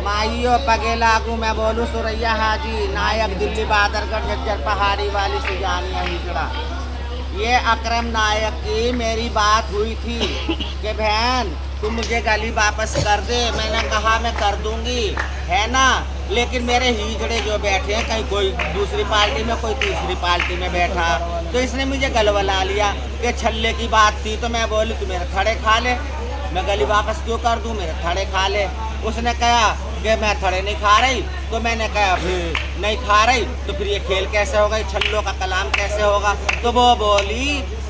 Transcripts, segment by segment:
माइयो पगे लागू मैं बोलूं सुरैया हाजी नायक दिल्ली बादरगढ़ झज्जर पहाड़ी वाली सुजानिया हिजड़ा। ये अकरम नायक की मेरी बात हुई थी कि बहन तुम मुझे गली वापस कर दे। मैंने कहा मैं कर दूंगी, है ना। लेकिन मेरे हिजड़े जो बैठे हैं, कहीं कोई दूसरी पार्टी में कोई तीसरी पार्टी में बैठा, तो इसने मुझे गलवला लिया कि छल्ले की बात थी। तो मैं बोली तू मेरे थड़े खा ले, मैं गली वापस क्यों कर दूं, मेरे थड़े खा ले। उसने कहा कि मैं थड़े नहीं खा रही। तो मैंने कहा फिर नहीं खा रही तो फिर ये खेल कैसे होगा, छल्लों का कलाम कैसे होगा। तो वो बोली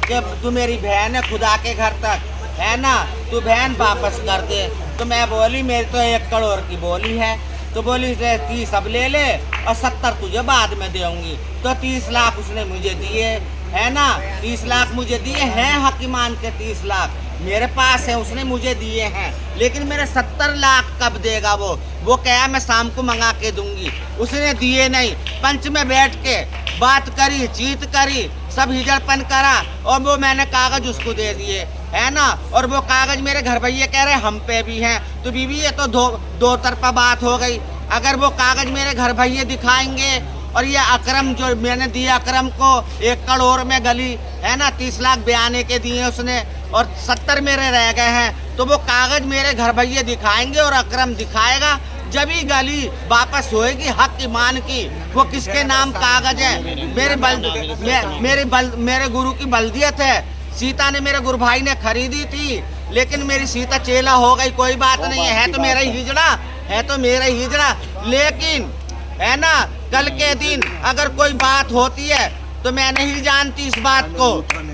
कि तू मेरी बहन है खुदा के घर तक, है ना, तू बहन वापस कर दे। तो मैं बोली मेरी तो 1 करोड़ की बोली है। तो बोली 30 अब ले ले और 70 तुझे बाद में दूंगी। तो 30 लाख उसने मुझे दिए, है ना। 30 लाख मुझे दिए हैं, हकीमान के 30 लाख मेरे पास है, उसने मुझे दिए हैं। लेकिन मेरे 70 लाख कब देगा वो क्या मैं शाम को मंगा के दूंगी। उसने दिए नहीं। पंच में बैठ के बात करी, चीत करी, सब हिजड़पन करा और वो मैंने कागज उसको दे दिए, है ना। और वो कागज मेरे घर भैया कह रहे हम पे भी हैं। तो बीबी ये तो दो तरफा बात हो गई। अगर वो कागज मेरे घर भैया दिखाएंगे और ये अकरम जो मैंने दिया अकरम को 1 करोड़ में गली, है ना, 30 लाख बयाने के दिए उसने और 70 मेरे रह गए हैं। तो वो कागज मेरे घर भैया दिखाएंगे और अकरम दिखाएगा, जब ही गली वापस होएगी हक ईमान की। वो किसके नाम कागज है? मेरे गुरु की बल्दियत है। सीता ने मेरे गुरु भाई ने खरीदी थी, लेकिन मेरी सीता चेला हो गई, कोई बात नहीं है तो मेरा ही हिजड़ा है, तो मेरा ही हिजड़ा। लेकिन है ना, कल के दिन अगर कोई बात होती है तो मैं नहीं जानती इस बात को,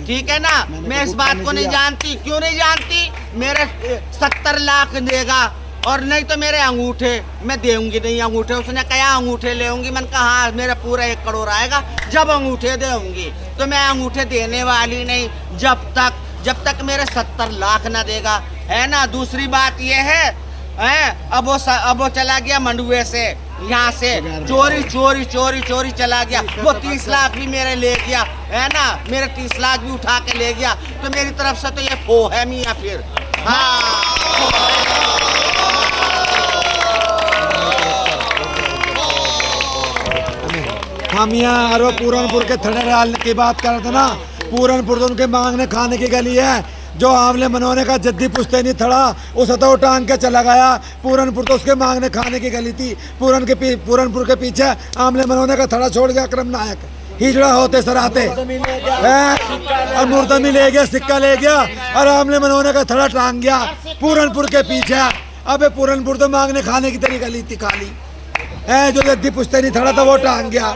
ठीक है ना। मैं इस बात को नहीं जानती। क्यों नहीं जानती? मेरे 70 लाख देगा और नहीं तो मेरे अंगूठे मैं दूंगी नहीं अंगूठे। उसने कहा अंगूठे लेऊंगी, मैंने कहा हाँ मेरा पूरा 1 करोड़ आएगा जब अंगूठे दूंगी। तो मैं अंगूठे देने वाली नहीं जब तक मेरे 70 लाख ना देगा, है ना। दूसरी बात ये है अब वो चला गया मंडुए से, यहाँ से चोरी चला गया। वो 30 लाख भी मेरे ले गया, है ना, मेरे 30 लाख भी उठा के ले गया। तो मेरी तरफ से तो ये फो है मियाँ फिर। हाँ हम यहाँ और पूरनपुर के थड़े डालने की बात कर रहे थे ना। पूरनपुर तो उनके मांगने खाने की गली है। जो आंवले मनोने का जद्दी पुश्तैनी थड़ा उसे तो टांग के चला गया। पूरनपुर तो उसके मांगने खाने की गली थी। पूरनपुर के पीछे आंवले मनोने का थड़ा छोड़ गया अकरम नायक। हिजड़ा होते सराते और मुर्दमी ले गया, सिक्का ले गया और आंवले मनोने का थड़ा टांग गया पूरनपुर के पीछे। अबे पूरनपुर तो मांगने खाने की तरी गली थी खाली, जो जद्दी पुश्तैनी थड़ा था वो टांग गया।